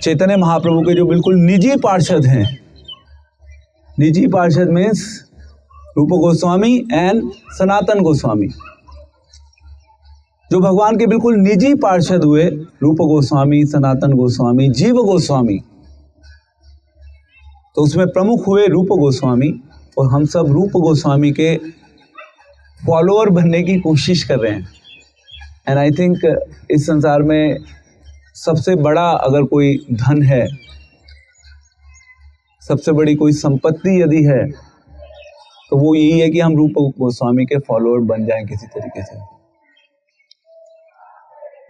चैतन्य महाप्रभु के जो बिल्कुल निजी पार्षद हैं, निजी पार्षद मीन्स रूप गोस्वामी एंड सनातन गोस्वामी, जो भगवान के बिल्कुल निजी पार्षद हुए, रूप गोस्वामी, सनातन गोस्वामी, जीव गोस्वामी, तो उसमें प्रमुख हुए रूप गोस्वामी। और हम सब रूप गोस्वामी के फॉलोअर बनने की कोशिश कर रहे हैं। एंड आई थिंक इस संसार में सबसे बड़ा अगर कोई धन है, सबसे बड़ी कोई संपत्ति यदि है, तो वो यही है कि हम रूप गोस्वामी के फॉलोअर बन जाएं किसी तरीके से।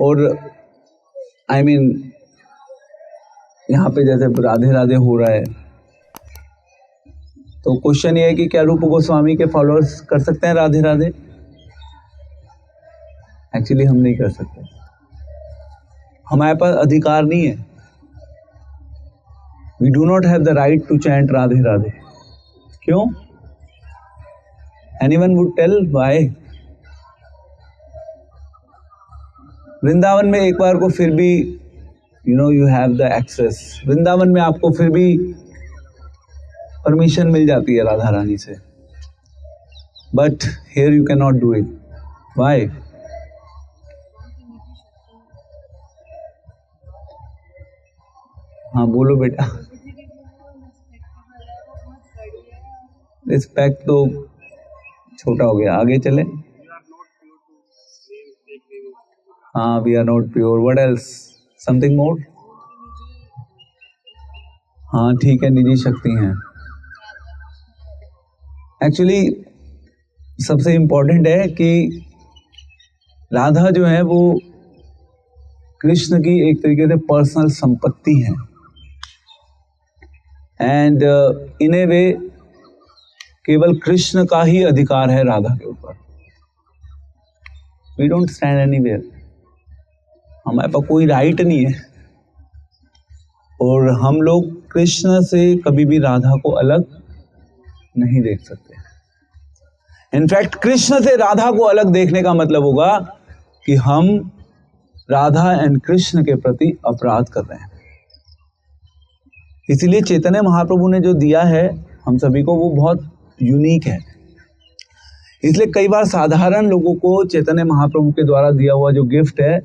और आई मीन यहाँ पे जैसे राधे राधे हो रहा है, तो क्वेश्चन ये है कि क्या रूप गोस्वामी के फॉलोअर्स कर सकते हैं राधे राधे? एक्चुअली हम नहीं कर सकते, हमारे पास अधिकार नहीं है। We do not have the right to chant Radhe Radhe. क्यों? Anyone would tell why? Vrindavan में एक बार को फिर भी you have the access. Vrindavan में आपको फिर भी परमिशन मिल जाती है राधा रानी से, but here you can not do it. Why? हाँ बोलो बेटा। रिस्पेक्ट तो छोटा हो गया, आगे चले। हाँ, we are not pure, what else? Something more? हाँ ठीक है, निजी शक्ति हैं। एक्चुअली सबसे इम्पोर्टेंट है कि राधा जो है वो कृष्ण की एक तरीके से पर्सनल संपत्ति है। एंड इन ए वे केवल कृष्ण का ही अधिकार है राधा के ऊपर। वी डोंट स्टैंड एनीवेयर, हमारे पास कोई राइट नहीं है। और हम लोग कृष्ण से कभी भी राधा को अलग नहीं देख सकते। इनफैक्ट कृष्ण से राधा को अलग देखने का मतलब होगा कि हम राधा एंड कृष्ण के प्रति अपराध कर रहे हैं। इसीलिए चैतन्य महाप्रभु ने जो दिया है हम सभी को, वो बहुत यूनिक है। इसलिए कई बार साधारण लोगों को चैतन्य महाप्रभु के द्वारा दिया हुआ जो गिफ्ट है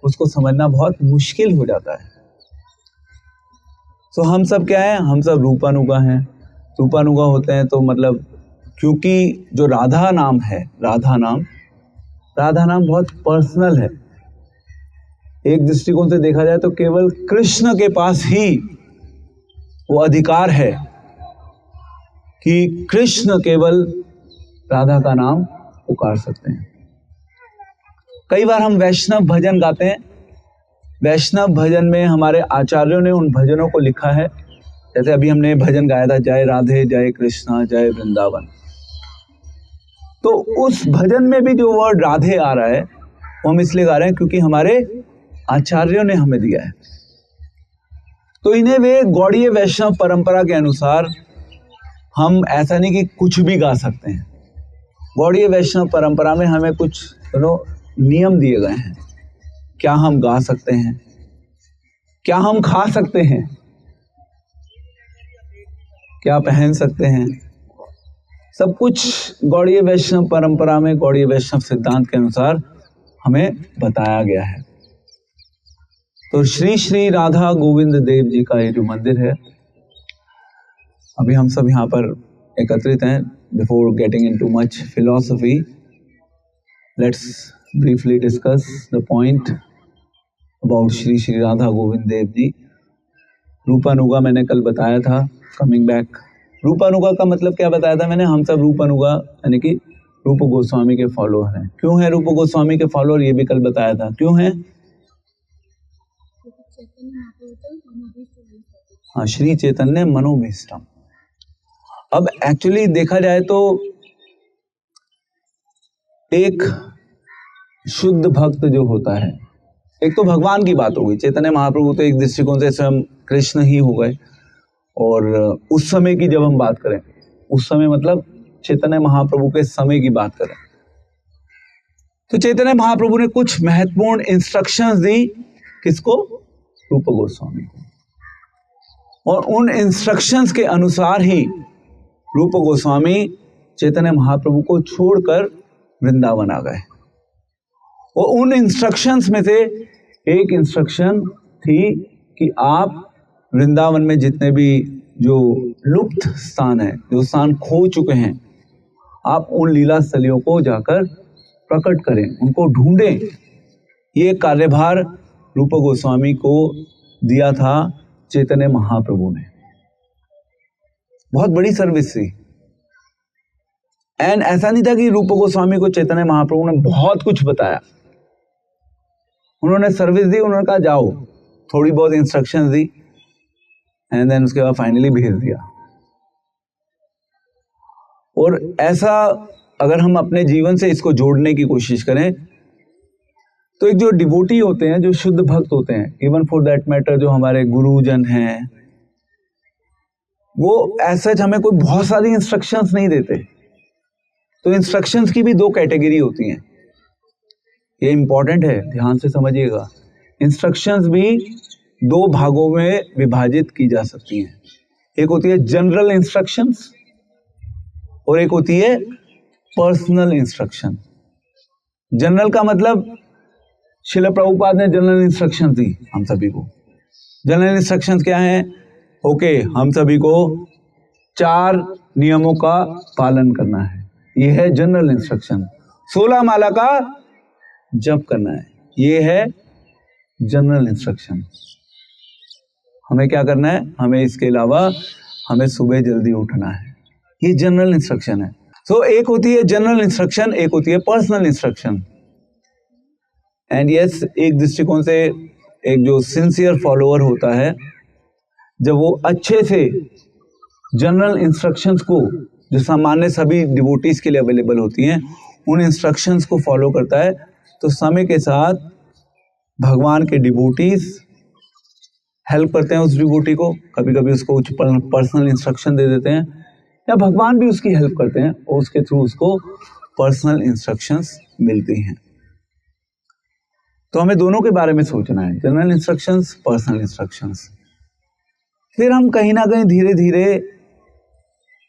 उसको समझना बहुत मुश्किल हो जाता है। तो हम सब क्या है? हम सब रूपानुगा हैं। रूपानुगा होते हैं तो मतलब क्योंकि जो राधा नाम है, राधा नाम बहुत पर्सनल है। एक दृष्टिकोण से देखा जाए तो केवल कृष्ण के पास ही वो अधिकार है कि कृष्ण केवल राधा का नाम पुकार सकते हैं। कई बार हम वैष्णव भजन गाते हैं। वैष्णव भजन में हमारे आचार्यों ने उन भजनों को लिखा है, जैसे अभी हमने भजन गाया था, जय राधे जय कृष्णा जय वृंदावन। तो उस भजन में भी जो वर्ड राधे आ रहा है वो हम इसलिए गा रहे हैं क्योंकि हमारे आचार्यों ने हमें दिया है। तो इन्हें वे गौड़ीय वैष्णव परंपरा के अनुसार हम ऐसा नहीं कि कुछ भी गा सकते हैं। गौड़ीय वैष्णव परंपरा में हमें कुछ नियम दिए गए हैं। क्या हम गा सकते हैं, क्या हम खा सकते हैं, क्या पहन सकते हैं, सब कुछ गौड़ीय वैष्णव परंपरा में, गौड़ीय वैष्णव सिद्धांत के अनुसार हमें बताया गया है। तो श्री श्री राधा गोविंद देव जी का ये जो मंदिर है, अभी हम सब यहाँ पर एकत्रित हैं। Before getting into much philosophy, let's briefly discuss the point about Shri Shri Radha Govind Dev ji. Rupanuga मैंने कल बताया था, कमिंग बैक। रूपानुगा का मतलब क्या बताया था मैंने? हम सब रूपानुगा यानी कि रूप गोस्वामी के फॉलोअर हैं। क्यों है रूप गोस्वामी के फॉलोअर? ये भी कल बताया था। क्यों है? हाँ, श्री चैतन्य मनोभीष्टम। अब एक्चुअली देखा जाए तो एक शुद्ध भक्त जो होता है, एक तो भगवान की बात हो गई। चैतन्य महाप्रभु तो एक दृष्टिकोण से स्वयं कृष्ण ही हो गए। और उस समय की जब हम बात करें, उस समय मतलब चैतन्य महाप्रभु के समय की बात करें, तो चैतन्य महाप्रभु ने कुछ महत्वपूर्ण इंस्ट्रक्शंस दी। किसको? रूप गोस्वामी को। और उन इंस्ट्रक्शंस के अनुसार ही रूप गोस्वामी चैतन्य महाप्रभु को छोड़कर वृंदावन आ गए। और उन इंस्ट्रक्शंस में से एक इंस्ट्रक्शन थी कि आप वृंदावन में जितने भी जो लुप्त स्थान है, जो स्थान खो चुके हैं, आप उन लीला स्थलियों को जाकर प्रकट करें, उनको ढूंढें। ये कार्यभार रूप गोस्वामी को दिया था चैतन्य महाप्रभु ने। बहुत बड़ी सर्विस थी। एंड ऐसा नहीं था कि रूप गोस्वामी को चैतन्य महाप्रभु ने बहुत कुछ बताया। उन्होंने सर्विस दी, उन्होंने कहा जाओ, थोड़ी बहुत इंस्ट्रक्शंस दी, एंड देन उसके बाद फाइनली भेज दिया। और ऐसा अगर हम अपने जीवन से इसको जोड़ने की कोशिश करें तो एक जो डिवोटी होते हैं, जो शुद्ध भक्त होते हैं, इवन फॉर दैट मैटर जो हमारे गुरुजन हैं, वो ऐसा हमें कोई बहुत सारी इंस्ट्रक्शंस नहीं देते। तो इंस्ट्रक्शंस की भी दो कैटेगरी होती हैं, ये इंपॉर्टेंट है, ध्यान से समझिएगा। इंस्ट्रक्शंस भी दो भागों में विभाजित की जा सकती हैं। एक होती है जनरल इंस्ट्रक्शंस और एक होती है पर्सनल इंस्ट्रक्शन। जनरल का मतलब श्रील प्रभुपाद ने जनरल इंस्ट्रक्शन दी हम सभी को। जनरल इंस्ट्रक्शंस क्या हैं? ओके, हम सभी को 4 नियमों का पालन करना है, ये है जनरल इंस्ट्रक्शन। 16 माला का जप करना है, ये है जनरल इंस्ट्रक्शन। हमें क्या करना है? हमें इसके अलावा हमें सुबह जल्दी उठना है, ये जनरल इंस्ट्रक्शन है। सो एक होती है जनरल इंस्ट्रक्शन, एक होती है पर्सनल इंस्ट्रक्शन। एंड यस, एक दृष्टिकोण से एक जो सिंसियर फॉलोअर होता है, जब वो अच्छे से जनरल इंस्ट्रक्शंस को, जो सामान्य सभी डिवोटीज के लिए अवेलेबल होती हैं, उन इंस्ट्रक्शंस को फॉलो करता है, तो समय के साथ भगवान के डिवोटीज हेल्प करते हैं उस डिवोटी को। कभी कभी उसको कुछ पर्सनल इंस्ट्रक्शन दे देते हैं, या भगवान भी उसकी हेल्प करते हैं और उसके थ्रू उसको पर्सनल इंस्ट्रक्शंस मिलती हैं। तो हमें दोनों के बारे में सोचना है, जनरल इंस्ट्रक्शंस, पर्सनल इंस्ट्रक्शंस। फिर हम कहीं ना कहीं धीरे धीरे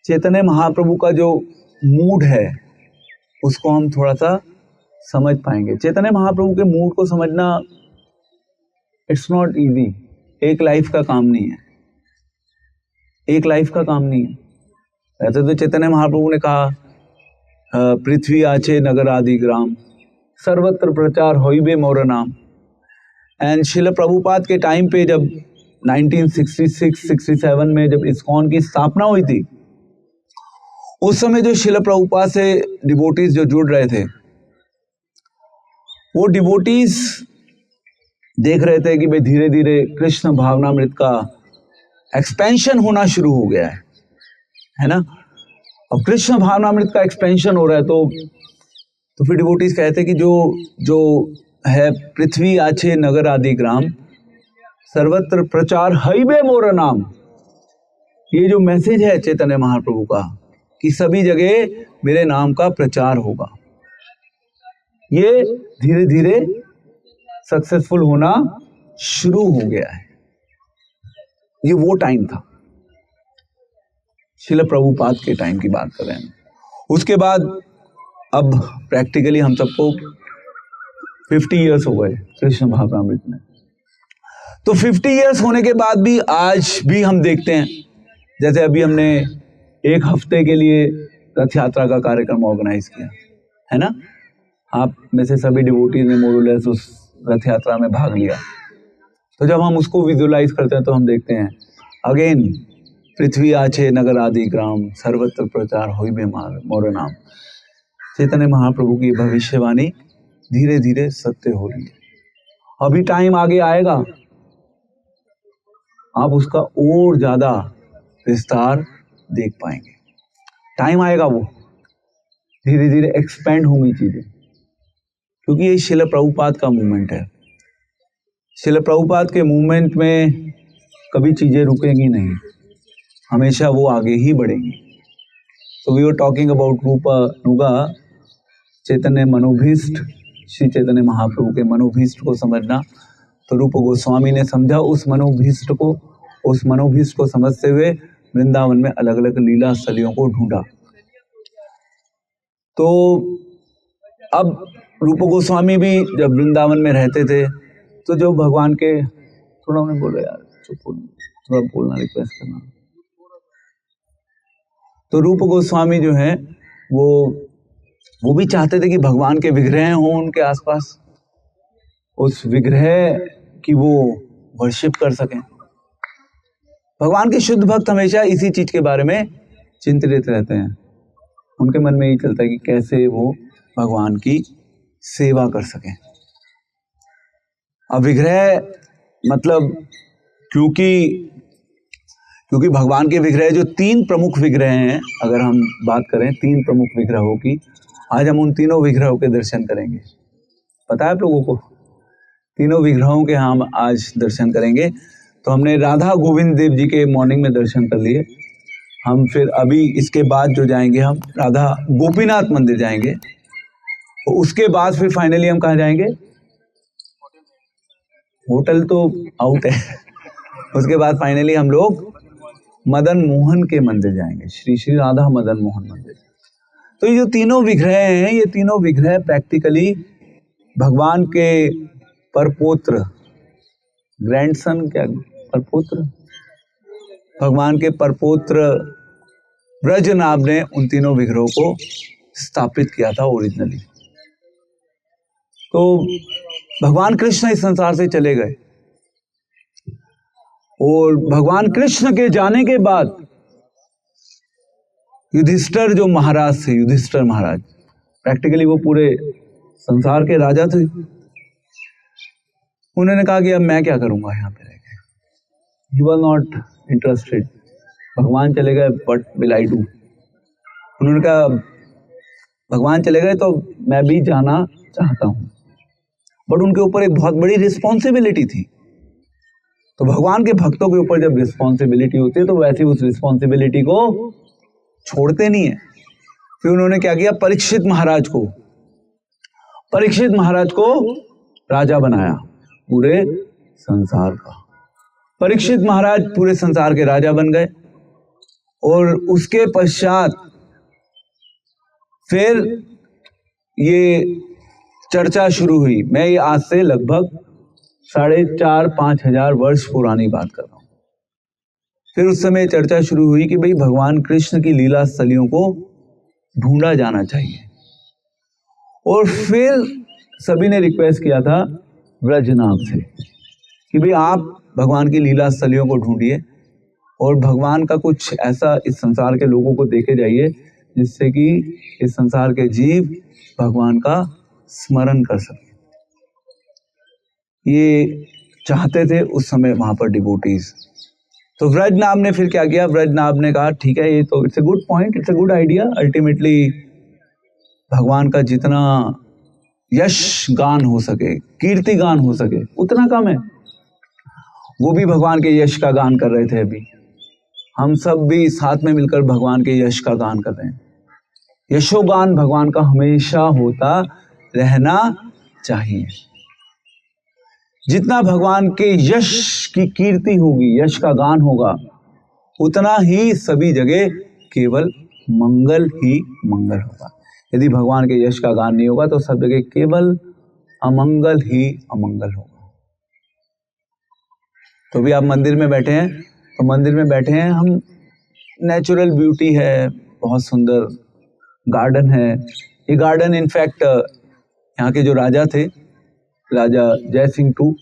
चैतन्य महाप्रभु का जो मूड है उसको हम थोड़ा सा समझ पाएंगे। चैतन्य महाप्रभु के मूड को समझना इट्स नॉट इजी, एक लाइफ का काम नहीं है, एक लाइफ का काम नहीं है। ऐसे तो चैतन्य महाप्रभु ने कहा, पृथ्वी आचे नगर आदि ग्राम, सर्वत्र प्रचार होइबे मोर नाम। एंड श्रील प्रभुपाद के टाइम पे जब 1966-67 में जब इस्कॉन की स्थापना हुई थी, उस समय जो श्रील प्रभुपाद से डिवोटीज जो जुड़ रहे थे, वो डिवोटीज देख रहे थे कि भाई धीरे धीरे कृष्ण भावनामृत का एक्सपेंशन होना शुरू हो गया है ना। अब कृष्ण भावनामृत का एक्सपेंशन हो रहा है, तो फिर डिवोटीज कहते कि जो है पृथ्वी आछे नगर आदि ग्राम, सर्वत्र प्रचार हईबे मोर नाम। ये जो मैसेज है चैतन्य महाप्रभु का कि सभी जगह मेरे नाम का प्रचार होगा, ये धीरे धीरे सक्सेसफुल होना शुरू हो गया है। ये वो टाइम था, श्रील प्रभुपाद के टाइम की बात कर रहे हैं। उसके बाद अब प्रैक्टिकली हम सबको 50 इयर्स हो गए कृष्ण भावनामृत में। तो 50 इयर्स होने के बाद भी आज भी हम देखते हैं, जैसे अभी हमने एक हफ्ते के लिए रथ यात्रा का कार्यक्रम ऑर्गेनाइज किया है ना। आप में से सभी डिवोटीज ने मोरलेस उस रथ यात्रा में भाग लिया। तो जब हम उसको विजुअलाइज करते हैं तो हम देखते हैं अगेन, पृथ्वी आछे नगर आदि ग्राम, सर्वत्र प्रचार होइबे मोर नाम। चैतन्य महाप्रभु की भविष्यवाणी धीरे धीरे सत्य हो रही है। अभी टाइम आगे आएगा, आप उसका और ज्यादा विस्तार देख पाएंगे। टाइम आएगा, वो धीरे धीरे एक्सपेंड होंगी चीजें, क्योंकि ये श्रील प्रभुपाद का मूवमेंट है। श्रील प्रभुपाद के मूवमेंट में कभी चीजें रुकेंगी नहीं, हमेशा वो आगे ही बढ़ेंगी। तो वी वर टॉकिंग अबाउट रूपा नुगा, चैतन्य मनोभीष्ट, श्री चैतन्य महाप्रभु के मनोभीष्ट को समझना। तो रूप गोस्वामी ने समझा उस मनोभीष्ट को, उस मनोभीष्ट को समझते हुए वृंदावन में अलग अलग लीला स्थलियों को ढूंढा। तो अब रूप गोस्वामी भी जब वृंदावन में रहते थे तो जो भगवान के, थोड़ा उन्हें बोलो यार, चुप थोड़ा बोलना, रिक्वेस्ट करना। तो रूप गोस्वामी जो है वो भी चाहते थे कि भगवान के विग्रह हों उनके आसपास, उस विग्रह की वो वर्शिप कर सकें। भगवान के शुद्ध भक्त हमेशा इसी चीज के बारे में चिंतित रहते हैं। उनके मन में यही चलता है कि कैसे वो भगवान की सेवा कर सकें। अब विग्रह मतलब क्योंकि भगवान के विग्रह जो 3 प्रमुख विग्रह हैं, अगर हम बात करें 3 प्रमुख विग्रहों की, आज हम उन तीनों विग्रहों के दर्शन करेंगे। पता है आप लोगों को? तीनों विग्रहों के हम आज दर्शन करेंगे। तो हमने राधा गोविंद देव जी के मॉर्निंग में दर्शन कर लिए। हम फिर अभी इसके बाद जो जाएंगे, हम राधा गोपीनाथ मंदिर जाएंगे। तो उसके बाद फिर फाइनली हम कहाँ जाएंगे? होटल तो आउट है। उसके बाद फाइनली हम लोग मदन मोहन के मंदिर जाएंगे, श्री श्री राधा मदन मोहन मंदिर। तो ये जो तीनों विग्रह हैं, ये तीनों विग्रह प्रैक्टिकली भगवान के परपोत्र, ग्रैंडसन, क्या परपोत्र, भगवान के परपोत्र ब्रजनाभ ने उन तीनों विग्रहों को स्थापित किया था ओरिजिनली। तो भगवान कृष्ण इस संसार से चले गए और भगवान कृष्ण के जाने के बाद युधिष्ठिर जो महाराज थे, युधिष्ठिर महाराज प्रैक्टिकली वो पूरे संसार के राजा थे। उन्होंने कहा कि अब मैं क्या करूंगा यहाँ पे रह के। He was not interested। भगवान चले गए, what will I do? उन्होंने कहा भगवान चले गए तो मैं भी जाना चाहता हूँ, बट उनके ऊपर एक बहुत बड़ी रिस्पॉन्सिबिलिटी थी। तो भगवान के भक्तों के ऊपर जब रिस्पॉन्सिबिलिटी होती है तो वैसे उस रिस्पॉन्सिबिलिटी को छोड़ते नहीं है। फिर उन्होंने क्या किया, परीक्षित महाराज को राजा बनाया पूरे संसार का। परीक्षित महाराज पूरे संसार के राजा बन गए और उसके पश्चात फिर ये चर्चा शुरू हुई। मैं ये आज से लगभग 4,500-5 हजार वर्ष पुरानी बात कर रहा हूं। फिर उस समय चर्चा शुरू हुई कि भाई भगवान कृष्ण की लीला स्थलियों को ढूंढा जाना चाहिए। और फिर सभी ने रिक्वेस्ट किया था ब्रजनाभ से कि भाई आप भगवान की लीला स्थलियों को ढूंढिए और भगवान का कुछ ऐसा इस संसार के लोगों को देके जाइए जिससे कि इस संसार के जीव भगवान का स्मरण कर सके। ये चाहते थे उस समय वहां पर डिवोटीज। तो ब्रजनाभ ने फिर क्या किया, ब्रजनाभ ने कहा ठीक है, ये तो it's a good point, it's a good idea. Ultimately भगवान का जितना यश गान हो सके, कीर्ति गान हो सके, उतना कम है। वो भी भगवान के यश का गान कर रहे थे। अभी हम सब भी साथ में मिलकर भगवान के यश का गान कर रहे हैं। यशोगान भगवान का हमेशा होता रहना चाहिए। जितना भगवान के यश की कीर्ति होगी, यश का गान होगा, उतना ही सभी जगह केवल मंगल ही मंगल होगा। यदि भगवान के यश का गान नहीं होगा तो सब जगह केवल अमंगल ही अमंगल होगा। तो भी आप मंदिर में बैठे हैं, तो मंदिर में बैठे हैं हम, नेचुरल ब्यूटी है, बहुत सुंदर गार्डन है। ये गार्डन इनफैक्ट यहाँ के जो राजा थे, राजा जय सिंह टू,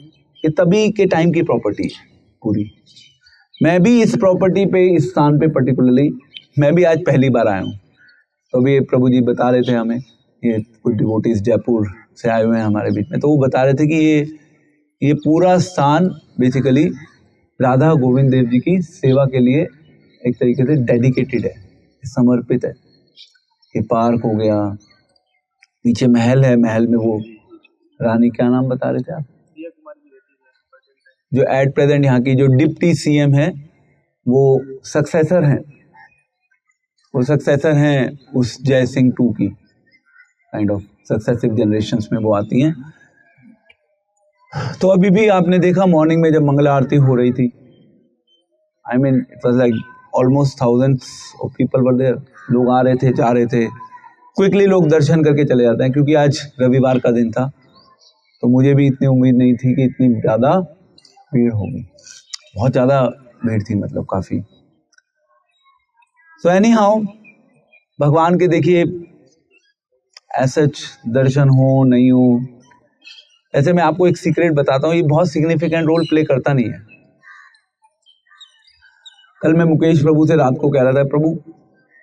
ये तभी के टाइम की प्रॉपर्टी है पूरी। मैं भी इस प्रॉपर्टी पे, इस स्थान पे पर्टिकुलरली मैं भी आज पहली बार आया हूँ। तो भी प्रभु जी बता रहे थे हमें, ये कुछ डिवोटीज जयपुर से आए हुए हैं हमारे बीच में, तो वो बता रहे थे कि ये पूरा स्थान बेसिकली राधा गोविंद देव जी की सेवा के लिए एक तरीके से डेडिकेटेड है, समर्पित है। ये पार्क हो गया, पीछे महल है, महल में वो रानी, क्या नाम बता रहे थे आप, जो एट प्रेजेंट यहाँ की जो डिप्टी सीएम है, वो सक्सेसर हैं, वो सक्सेसर हैं उस जय सिंह टू की, काइंड ऑफ सक्सेसिव जनरेशंस में वो आती हैं। तो अभी भी आपने देखा मॉर्निंग में जब मंगला आरती हो रही थी I mean, it was like almost thousands of people were there. लोग आ रहे थे, जा रहे थे. क्विकली लोग दर्शन करके चले जाते हैं, क्योंकि आज रविवार का दिन था, तो मुझे भी इतनी उम्मीद नहीं थी कि इतनी ज़्यादा भीड़ होगी. बहुत ज़्यादा भीड़ थी, मतलब काफ़ी. सो एनी हाउ, भगवान के देखिए ऐसे दर्शन हो नहीं हो, ऐसे मैं आपको एक सीक्रेट बताता हूँ, ये बहुत सिग्निफिकेंट रोल प्ले करता नहीं है. कल मैं मुकेश प्रभु से रात को कह रहा था, प्रभु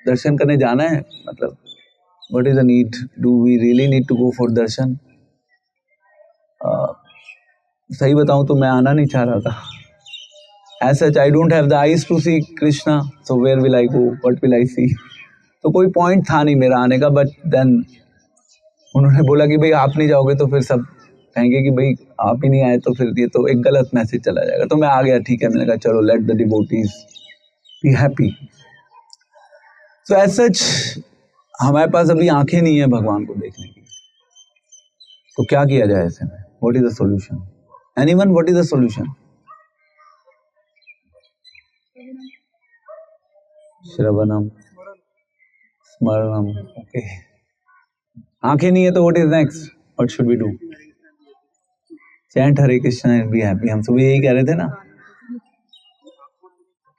दर्शन करने जाना है, मतलब what is the need, do we really need to go for darshan. सही बताऊं तो मैं आना नहीं चाह रहा था. As such, I don't have the eyes to see Krishna, so where will I go, what will I see. तो कोई पॉइंट था नहीं मेरा आने का. बट देन उन्होंने बोला कि भाई आप नहीं जाओगे तो फिर सब कहेंगे कि भाई आप ही नहीं आए, तो फिर ये तो एक गलत मैसेज चला जाएगा. तो मैं आ गया, ठीक है. मैंने कहा चलो, let the devotees be happy. So as such हमारे पास अभी आंखें नहीं है भगवान को देखने की, तो क्या किया जाए ऐसे में? What is the solution? Anyone, what is the solution? श्रवणम, स्मरणम. ओके, आंखें नहीं है तो what is next? What should we do? Chant Hare Krishna and be happy. हम सब यही कह रहे थे ना,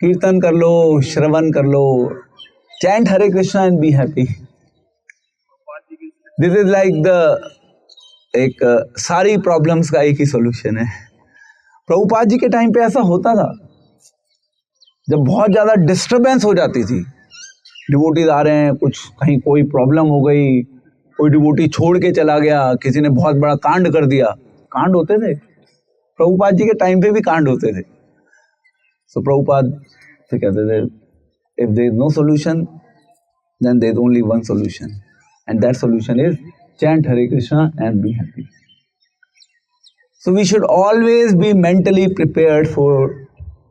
कीर्तन कर लो, श्रवण कर लो, chant Hare Krishna and be happy. This is like the एक सारी प्रॉब्लम्स का एक ही सॉल्यूशन है. प्रभुपाद जी के टाइम पे ऐसा होता था, जब बहुत ज्यादा डिस्टरबेंस हो जाती थी, डिवोटीज आ रहे हैं, कुछ कहीं कोई प्रॉब्लम हो गई, कोई डिवोटी छोड़ के चला गया, किसी ने बहुत बड़ा कांड कर दिया. कांड होते थे, प्रभुपाद जी के टाइम पे भी कांड होते थे. सो प्रभुपाद से कहते थे, if there is no solution then there is only one solution, and that solution is chant Hare Krishna and be happy. So we should always be mentally prepared for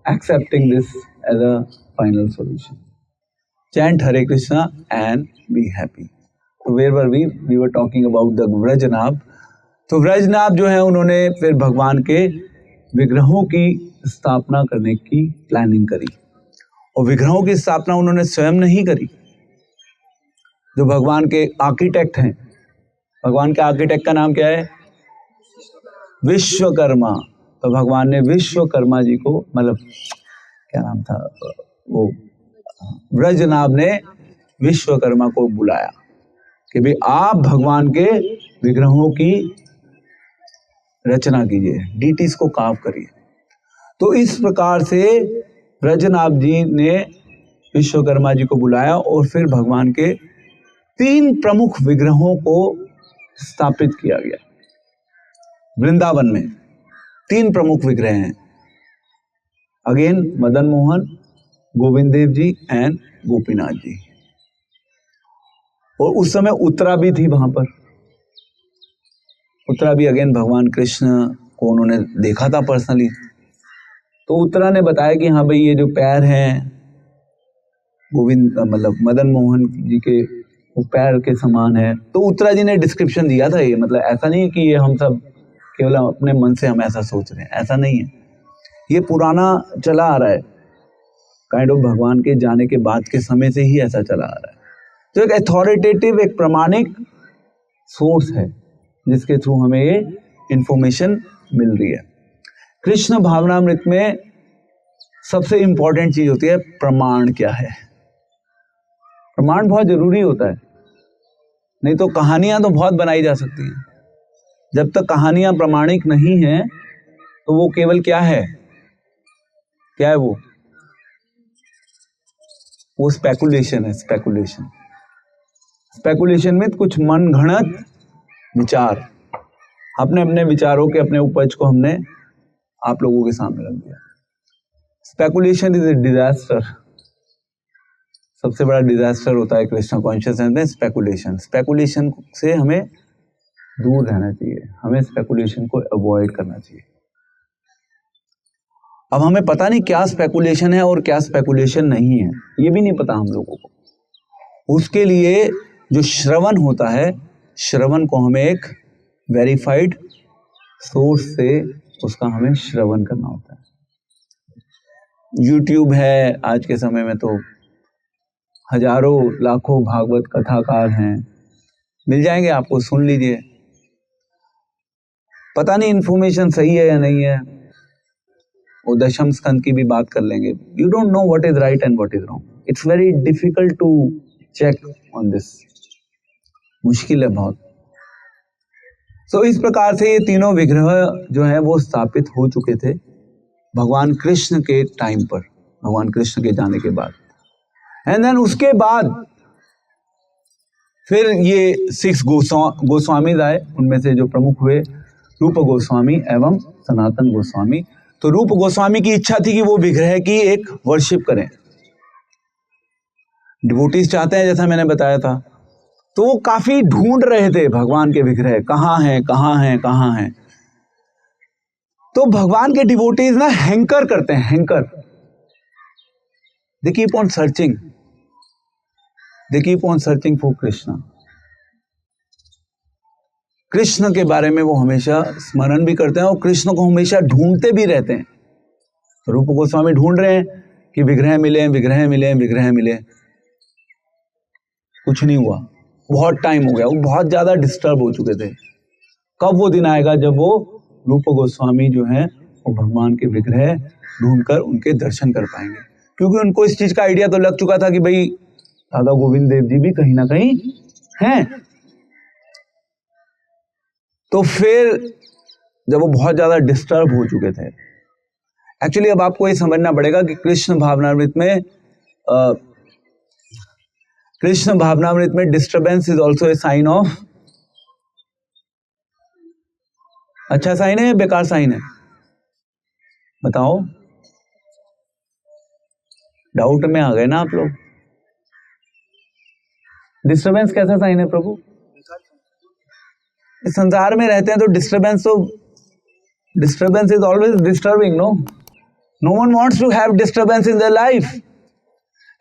accepting this as a final solution. Chant Hare Krishna and be happy. So where were we? We were talking about the Vrajnab. तो व्रजनाभ जो है, उन्होंने फिर भगवान के विग्रहों की स्थापना करने की प्लानिंग करी. और विग्रहों की स्थापना उन्होंने स्वयं नहीं करी. जो भगवान के आर्किटेक्ट हैं, भगवान के आर्किटेक्ट का नाम क्या है? विश्वकर्मा. तो भगवान ने विश्वकर्मा जी को, मतलब क्या नाम था वो, व्रजनाभ ने विश्वकर्मा को बुलाया कि भाई आप भगवान के विग्रहों की रचना कीजिए, डीटीज को कार्व करिए. तो इस प्रकार से व्रजनाभ जी ने विश्वकर्मा जी को बुलाया और फिर भगवान के 3 प्रमुख विग्रहों को स्थापित किया गया. वृंदावन में 3 प्रमुख विग्रह हैं. Again Madan Mohan, Govind Dev ji and Gopinath ji. और उस समय उत्तरा भी थी वहां पर. उत्तरा भी अगेन भगवान कृष्ण को उन्होंने देखा था पर्सनली. तो उत्तरा ने बताया कि हाँ भाई, ये जो पैर हैं गोविंद, मतलब मदन मोहन जी के, वो पैर के समान है. तो उत्तरा जी ने डिस्क्रिप्शन दिया था. ये मतलब ऐसा नहीं है कि ये हम सब केवल अपने मन से हम ऐसा सोच रहे हैं, ऐसा नहीं है. ये पुराना चला आ रहा है, काइंड ऑफ भगवान के जाने के बाद के समय से ही ऐसा चला आ रहा है. तो एक अथॉरिटेटिव, एक प्रामाणिक सोर्स है जिसके थ्रू हमें ये इंफॉर्मेशन मिल रही है. कृष्ण भावनामृत में सबसे इंपॉर्टेंट चीज होती है प्रमाण. क्या है प्रमाण? बहुत जरूरी होता है. नहीं तो कहानियां तो बहुत बनाई जा सकती हैं. जब तक कहानियां प्रामाणिक नहीं हैं तो वो केवल क्या है? क्या है वो स्पेकुलेशन है. स्पेकुलेशन में कुछ मन घड़त विचार, अपने अपने विचारों के अपने उपज को हमने आप लोगों के सामने रख दिया. Speculation is a disaster. सबसे बड़ा डिजास्टर होता है कृष्ण कॉन्शियसनेस में स्पेकुलेशन. स्पेकुलेशन से हमें दूर रहना चाहिए, हमें स्पेकुलेशन को अवॉइड करना चाहिए. अब हमें पता नहीं क्या स्पेकुलेशन है और क्या स्पेकुलेशन नहीं है, ये भी नहीं पता हम लोगों को. उसके लिए जो श्रवण होता है, श्रवण को हमें एक वेरीफाइड सोर्स से उसका हमें श्रवण करना होता है. YouTube है, आज के समय में तो हजारों लाखों भागवत कथाकार हैं, मिल जाएंगे आपको, सुन लीजिए। पता नहीं इन्फॉर्मेशन सही है या नहीं है, वो दशम स्कंद की भी बात कर लेंगे। You don't know what is right and what is wrong, it's very difficult to check on this, मुश्किल है बहुत। तो इस प्रकार से ये तीनों विग्रह जो है वो स्थापित हो चुके थे भगवान कृष्ण के टाइम पर, भगवान कृष्ण के जाने के बाद। एंड देन उसके बाद फिर ये 6 गोस्वामी आए, उनमें से जो प्रमुख हुए रूप गोस्वामी एवं सनातन गोस्वामी। तो रूप गोस्वामी की इच्छा थी कि वो विग्रह की एक वर्शिप करें, डिवोटीज चाहते हैं जैसा मैंने बताया था। तो वो काफी ढूंढ रहे थे भगवान के विग्रह, कहाँ हैं कहाँ हैं कहाँ हैं। तो भगवान के डिवोटीज ना हैंकर करते हैं, hanker, they keep on searching, they keep on searching for Krishna. Krishna के बारे में वो हमेशा स्मरण भी करते हैं और कृष्ण को हमेशा ढूंढते भी रहते हैं। तो रूप गोस्वामी ढूंढ रहे हैं कि विग्रह मिले, विग्रह मिले, विग्रह मिले, कुछ नहीं हुआ, बहुत टाइम हो गया, वो बहुत ज्यादा डिस्टर्ब हो चुके थे। कब वो दिन आएगा जब वो रूप गोस्वामी जो है वो भगवान के विग्रह ढूंढकर उनके दर्शन कर पाएंगे, क्योंकि उनको इस चीज का आइडिया तो लग चुका था कि भाई राधा गोविंद देव जी भी कहीं ना कहीं हैं। तो फिर जब वो बहुत ज्यादा डिस्टर्ब हो चुके थे, एक्चुअली अब आपको ये समझना पड़ेगा कि कृष्ण भावनामृत में disturbance is also a sign of, अच्छा साइन है या बेकार साइन है, बताओ। डाउट में आ गए ना आप लोग। डिस्टर्बेंस कैसा साइन है प्रभु? इस संसार में रहते हैं तो disturbance is always disturbing, no one wants to have disturbance in their life,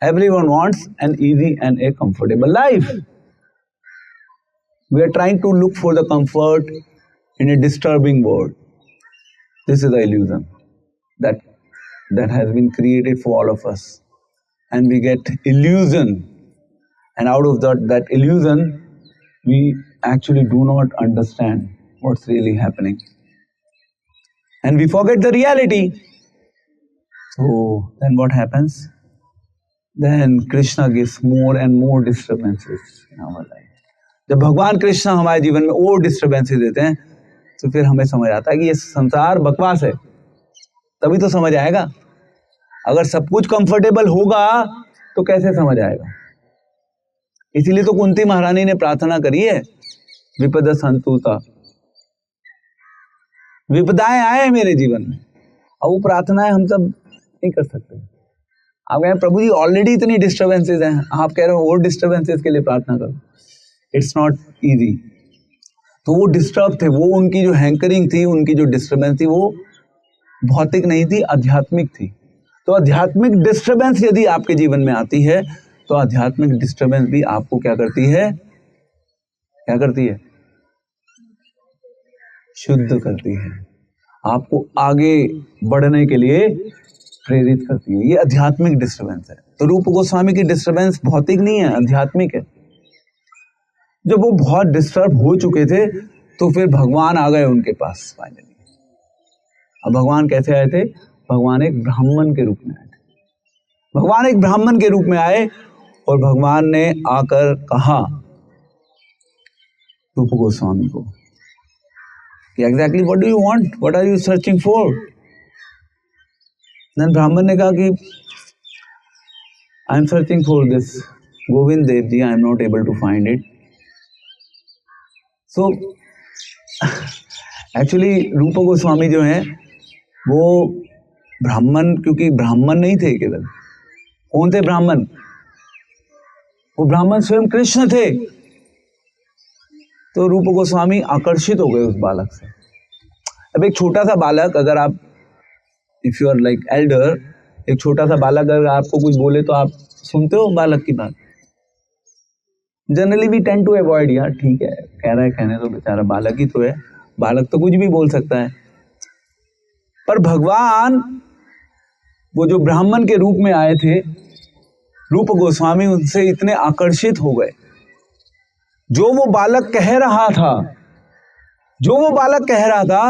everyone wants an easy and a comfortable life. We are trying to look for the comfort in a disturbing world. This is the illusion that has been created for all of us, and we get illusion, and out of that illusion we actually do not understand what's really happening, and we forget the reality. So then what happens? Then Krishna gives more and more disturbances in our life. जब भगवान कृष्ण हमारे जीवन में और disturbances देते हैं तो फिर हमें समझ आता है कि ये संसार बकवास है, तभी तो समझ आएगा। अगर सब कुछ कंफर्टेबल होगा तो कैसे समझ आएगा। इसीलिए तो कुंती महारानी ने प्रार्थना करी है, विपद संतुता, विपदाएं आए मेरे जीवन में, और वो प्रार्थनाएं हम सब नहीं कर सकते। आप कह रहे प्रभु जी ऑलरेडी इतनी डिस्टर्बेंसेस हैं, आप कह रहे हो और डिस्टर्बेंसेस के लिए प्रार्थना करो, इट्स नॉट इजी। तो वो डिस्टर्ब थे, वो उनकी जो हैंकरिंग थी, उनकी जो डिस्टर्बेंस थी वो भौतिक नहीं थी, आध्यात्मिक थी। तो आध्यात्मिक डिस्टर्बेंस यदि आपके जीवन में आती है तो आध्यात्मिक डिस्टर्बेंस भी आपको क्या करती है, क्या करती है, शुद्ध करती है, आपको आगे बढ़ने के लिए प्रेरित करती है। ये आध्यात्मिक डिस्टर्बेंस है। तो रूप गोस्वामी की डिस्टर्बेंस भौतिक नहीं है, आध्यात्मिक है। जब वो बहुत डिस्टर्ब हो चुके थे तो फिर भगवान आ गए उनके पास फाइनली। अब भगवान कैसे आए थे? भगवान एक ब्राह्मण के रूप में आए थे। भगवान एक ब्राह्मण के रूप में आए और भगवान ने आकर कहा रूप गोस्वामी को, exactly what do you want, what are you searching for? Then ब्राह्मण ने कहा कि I am searching for this Govind Dev ji, I am not able to find it. So actually Roop Goswami जो है वो ब्राह्मण, क्योंकि ब्राह्मण नहीं थे केवल, कौन थे ब्राह्मण? वो ब्राह्मण स्वयं कृष्ण थे। तो रूप गोस्वामी आकर्षित हो गए उस बालक से। अब एक छोटा सा बालक, अगर आप if you are like elder, एक छोटा सा बालक अगर आपको कुछ बोले तो आप सुनते हो बालक की बात? Generally we tend to avoid, यार ठीक है कह रहा है, कहने तो, बेचारा बालक ही तो है, बालक तो कुछ भी बोल सकता है। पर भगवान वो जो ब्राह्मण के रूप में आए थे, रूप गोस्वामी उनसे इतने आकर्षित हो गए। जो वो बालक कह रहा था,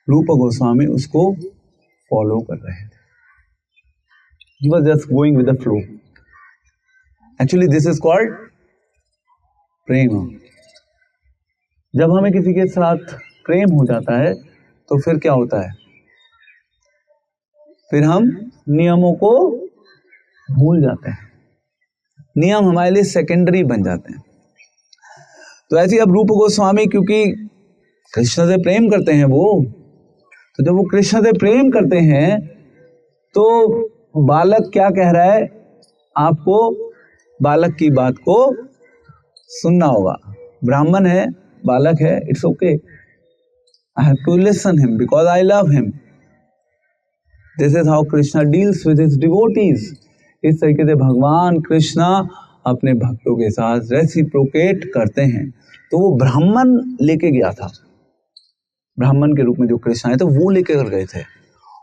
रूप गोस्वामी उसको फॉलो कर रहे थे। He was just going with the flow. Actually, this is called प्रेम। जब हमें किसी के साथ प्रेम हो जाता है तो फिर क्या होता है? फिर हम नियमों को भूल जाते हैं, नियम हमारे लिए सेकेंडरी बन जाते हैं। तो ऐसे अब रूप गोस्वामी क्योंकि कृष्ण से प्रेम करते हैं वो, तो जब वो कृष्ण से प्रेम करते हैं तो बालक क्या कह रहा है, आपको बालक की बात को सुनना होगा। ब्राह्मण है, बालक है, it's okay, I have to listen him because I love him. This is how Krishna deals with his devotees. इस तरीके से भगवान कृष्णा अपने भक्तों के साथ रेसिप्रोकेट करते हैं। तो वो ब्राह्मण लेके गया था, ब्राह्मण के रूप में जो कृष्ण आए थे वो लेके कर गए थे।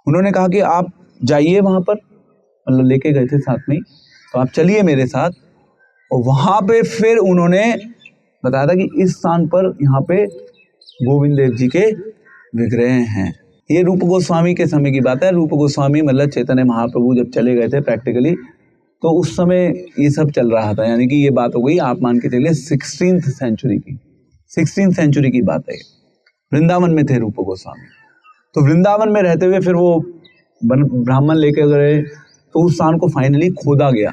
उन्होंने कहा कि आप जाइए वहां पर, मतलब लेके गए थे साथ में, तो आप चलिए मेरे साथ। और वहां पे फिर उन्होंने बताया था कि इस स्थान पर यहाँ पे गोविंद देव जी के विग्रह हैं। ये रूप गोस्वामी के समय की बात है। रूप गोस्वामी मतलब चैतन्य महाप्रभु जब चले गए थे प्रैक्टिकली, तो उस समय ये सब चल रहा था। यानी कि ये बात हो गई, आप मान के चलिए 16th सेंचुरी की, 16th सेंचुरी की बात है। वृंदावन में थे रूप गोस्वामी। तो वृंदावन में रहते हुए फिर वो ब्राह्मण लेके गए, तो उस स्थान को फाइनली खोदा गया।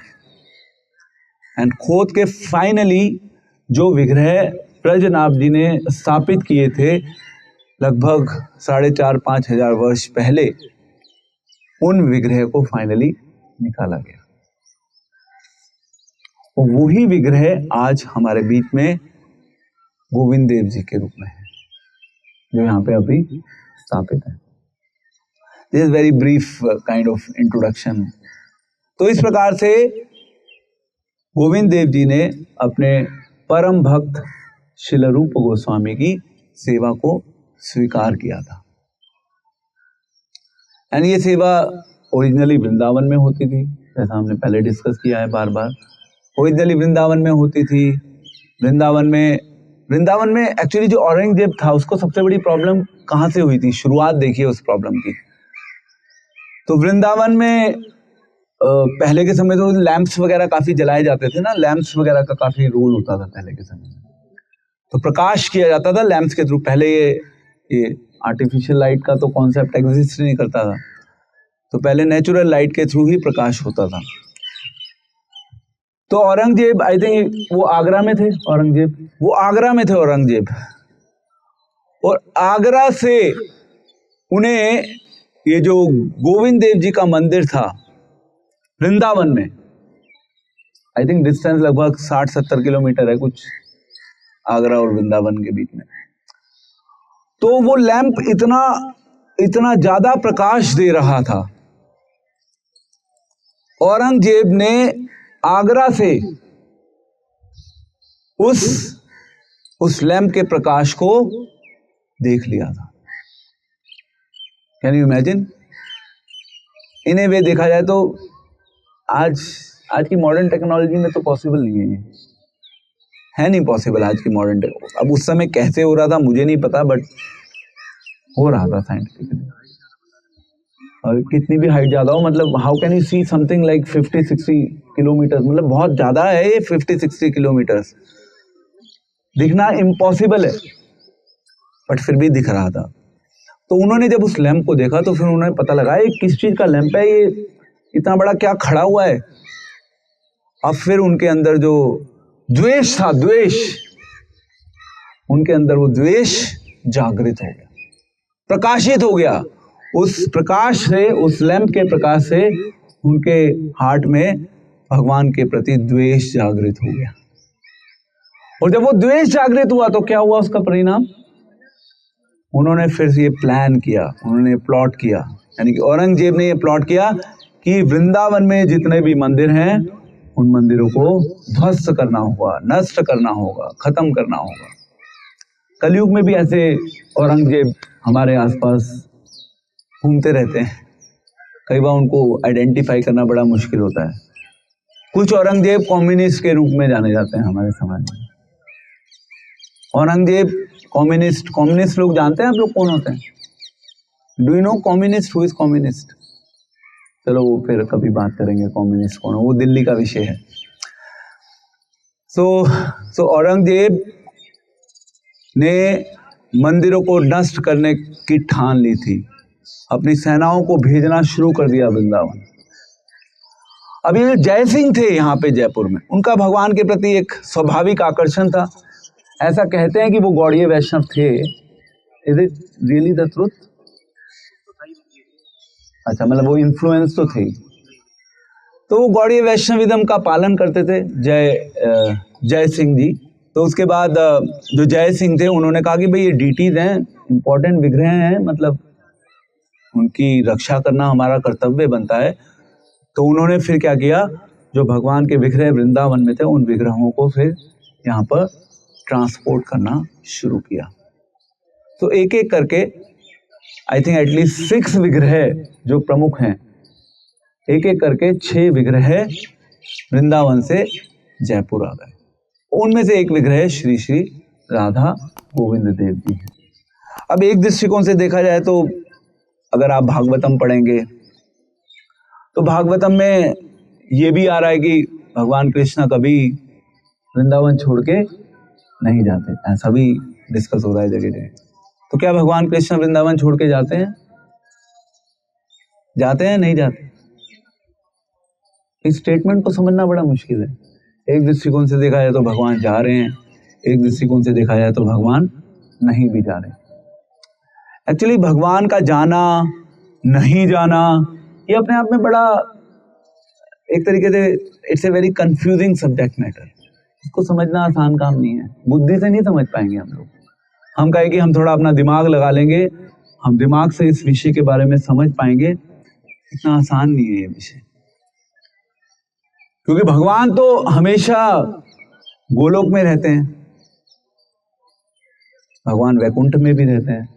एंड खोद के फाइनली जो विग्रह ब्रजनाभ जी ने स्थापित किए थे लगभग 4,500-5 हजार वर्ष पहले, उन विग्रह को फाइनली निकाला गया। और वही विग्रह आज हमारे बीच में गोविंद देव जी के रूप में है, जो यहाँ पे अभी स्थापित है। This is very brief kind of introduction. तो इस प्रकार से गोविंद देव जी ने अपने परम भक्त श्रील रूप गोस्वामी की सेवा को स्वीकार किया था। एंड ये सेवा ओरिजिनली वृंदावन में होती थी, जैसा हमने पहले डिस्कस किया है बार बार। ओरिजिनली वृंदावन में होती थी। वृंदावन में एक्चुअली जो औरंगजेब था उसको सबसे बड़ी प्रॉब्लम कहाँ से हुई थी, शुरुआत देखिए उस प्रॉब्लम की। तो वृंदावन में पहले के समय तो लैंप्स वगैरह काफी जलाए जाते थे ना, लैंप्स वगैरह का काफी रोल होता था पहले के समय में। तो प्रकाश किया जाता था लैंप्स के थ्रू। पहले ये आर्टिफिशियल लाइट का तो कॉन्सेप्ट एग्जिस्ट नहीं करता था, तो पहले नेचुरल लाइट के थ्रू ही प्रकाश होता था। तो औरंगजेब, आई थिंक वो आगरा में थे, औरंगजेब। और आगरा से उन्हें ये जो गोविंद देव जी का मंदिर था वृंदावन में, आई थिंक डिस्टेंस लगभग 60-70 किलोमीटर है कुछ आगरा और वृंदावन के बीच में। तो वो लैंप इतना ज्यादा प्रकाश दे रहा था, औरंगजेब ने आगरा से उस लैंप के प्रकाश को देख लिया था। Can you imagine? In a way देखा जाए तो आज की मॉडर्न टेक्नोलॉजी में तो पॉसिबल नहीं है नहीं पॉसिबल आज की मॉडर्न टेक्नोलॉजी। अब उस समय कैसे हो रहा था मुझे नहीं पता, बट हो रहा था साइंटिफिकली। और कितनी भी हाइट ज्यादा हो, मतलब how can you see something like 50-60 kilometre, मतलब बहुत ज्यादा है ये 50-60 किलोमीटर, दिखना इम्पॉसिबल है, बट फिर भी दिख रहा था। तो उन्होंने जब उस लैंप को देखा तो फिर उन्हें पता लगा ये किस चीज का लैंप है, ये इतना बड़ा क्या खड़ा हुआ है। अब फिर उनके अंदर जो द्वेष था, उनके अंदर वो द्वेष जागृत हो गया, प्रकाशित हो गया। उस प्रकाश से, उस लैंप के प्रकाश से उनके हार्ट में भगवान के प्रति द्वेष जागृत हो गया। और जब वो द्वेष जागृत हुआ तो क्या हुआ उसका परिणाम? उन्होंने फिर से ये प्लान किया, उन्होंने प्लॉट किया, यानी कि औरंगजेब ने ये प्लॉट किया कि वृंदावन में जितने भी मंदिर हैं उन मंदिरों को ध्वस्त करना होगा, नष्ट करना होगा, खत्म करना होगा। कलयुग में भी ऐसे औरंगजेब हमारे आसपास घूमते रहते हैं, कई बार उनको आइडेंटिफाई करना बड़ा मुश्किल होता है। कुछ औरंगजेब कम्युनिस्ट के रूप में जाने जाते हैं हमारे समाज में। औरंगजेब कम्युनिस्ट लोग जानते हैं आप लोग कौन होते हैं? Do you know communist? Who is communist? चलो वो फिर कभी बात करेंगे कम्युनिस्ट कौन है, वो दिल्ली का विषय है। सो औरंगजेब ने मंदिरों को नष्ट करने की ठान ली थी, अपनी सेनाओं को भेजना शुरू कर दिया वृंदावन। अब ये जय सिंह थे यहाँ पे जयपुर में, उनका भगवान के प्रति एक स्वाभाविक आकर्षण था। ऐसा कहते हैं कि वो गौड़ीय वैष्णव थे। Is it really the truth? अच्छा, मतलब वो इन्फ्लुएंस तो थे। तो वो गौड़ीय वैष्णविज्म का पालन करते थे जय सिंह जी। तो उसके बाद जो जय सिंह थे उन्होंने कहा कि भाई ये डीटीज हैं, इंपॉर्टेंट विग्रह हैं, मतलब उनकी रक्षा करना हमारा कर्तव्य बनता है। तो उन्होंने फिर क्या किया, जो भगवान के विग्रह वृंदावन में थे उन विग्रहों को फिर यहाँ पर ट्रांसपोर्ट करना शुरू किया। तो एक एक करके आई थिंक एटलीस्ट 6 विग्रह जो प्रमुख हैं, एक एक करके 6 विग्रह वृंदावन से जयपुर आ गए। उनमें से एक विग्रह श्री श्री राधा गोविंद देव जी हैं। अब एक दृष्टिकोण से देखा जाए तो अगर आप भागवतम पढ़ेंगे तो भागवतम में ये भी आ रहा है कि भगवान कृष्ण कभी वृंदावन छोड़ के नहीं जाते, ऐसा भी डिस्कस हो रहा है जगह जगह। तो क्या भगवान कृष्ण वृंदावन छोड़ के जाते हैं? जाते हैं नहीं जाते? इस स्टेटमेंट को समझना बड़ा मुश्किल है। एक दृष्टिकोण से देखा जाए तो भगवान जा रहे हैं, एक दृष्टिकोण से देखा जाए तो भगवान नहीं भी जा रहे। एक्चुअली भगवान का जाना नहीं जाना ये अपने आप में बड़ा एक तरीके से it's a very confusing subject matter. इसको समझना आसान काम नहीं है, बुद्धि से नहीं समझ पाएंगे हम लोग। हम कहें कि हम थोड़ा अपना दिमाग लगा लेंगे, हम दिमाग से इस विषय के बारे में समझ पाएंगे, इतना आसान नहीं है ये विषय। क्योंकि भगवान तो हमेशा गोलोक में रहते हैं, भगवान वैकुंठ में भी रहते हैं,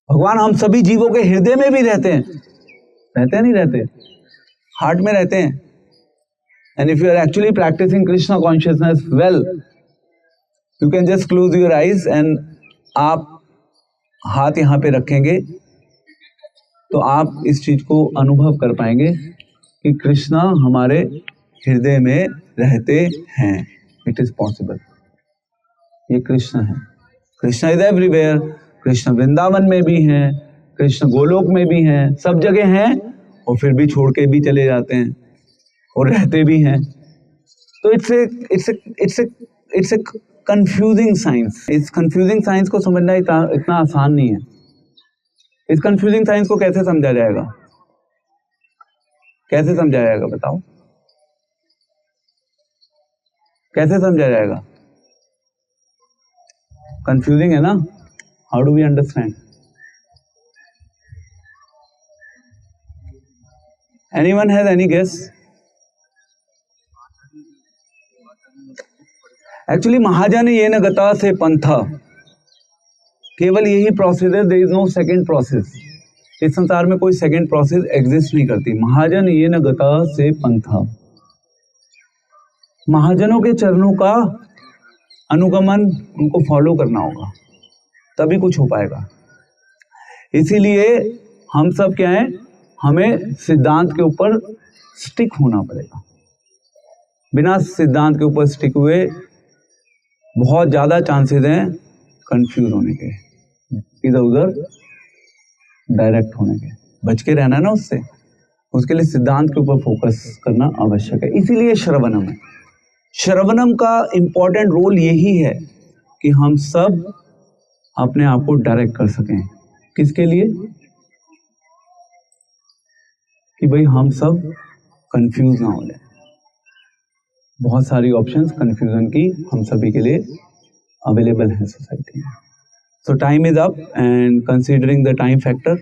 भगवान हम सभी जीवों के हृदय में भी रहते हैं। रहते नहीं रहते? हार्ट में रहते हैं। And if you are actually practising Krishna consciousness well, you can just close your eyes एंड आप हाथ यहाँ पे रखेंगे तो आप इस चीज को अनुभव कर पाएंगे कि कृष्णा हमारे हृदय में रहते हैं। It is possible. ये कृष्ण है, कृष्ण इज एवरीवेयर। कृष्ण वृंदावन में भी हैं, कृष्ण गोलोक में भी हैं, सब जगह हैं, और फिर भी छोड़ के भी चले जाते हैं और रहते भी हैं। तो इट्स ए कंफ्यूजिंग साइंस। इस कंफ्यूजिंग साइंस को समझना इतना आसान नहीं है। इस कंफ्यूजिंग साइंस को कैसे समझा जाएगा? कैसे समझा जाएगा बताओ? कैसे समझा जाएगा? कंफ्यूजिंग है ना? How do we understand? Anyone has any guess? Actually महाजन ये न गता से पंथा, केवल यही प्रोसेस है, there is no second process. इस संसार में कोई सेकंड प्रोसेस एग्जिस्ट नहीं करती। महाजन ये न गता से पंथा, महाजनों के चरणों का अनुगमन, उनको फॉलो करना होगा तभी कुछ हो पाएगा। इसीलिए हम सब क्या है, हमें सिद्धांत के ऊपर स्टिक होना पड़ेगा। बिना सिद्धांत के ऊपर स्टिक हुए बहुत ज्यादा चांसेस हैं कंफ्यूज होने के, इधर उधर डायरेक्ट होने के। बच के रहना ना उससे, उसके लिए सिद्धांत के ऊपर फोकस करना आवश्यक है। इसीलिए श्रवणम है। श्रवणम का इंपॉर्टेंट रोल यही है कि हम सब अपने आप को डायरेक्ट कर सकें। किसके लिए? कि भाई हम सब कंफ्यूज ना हो जाए। बहुत सारी ऑप्शंस कंफ्यूजन की हम सभी के लिए अवेलेबल है सोसाइटी में। So time is up, and considering the time factor,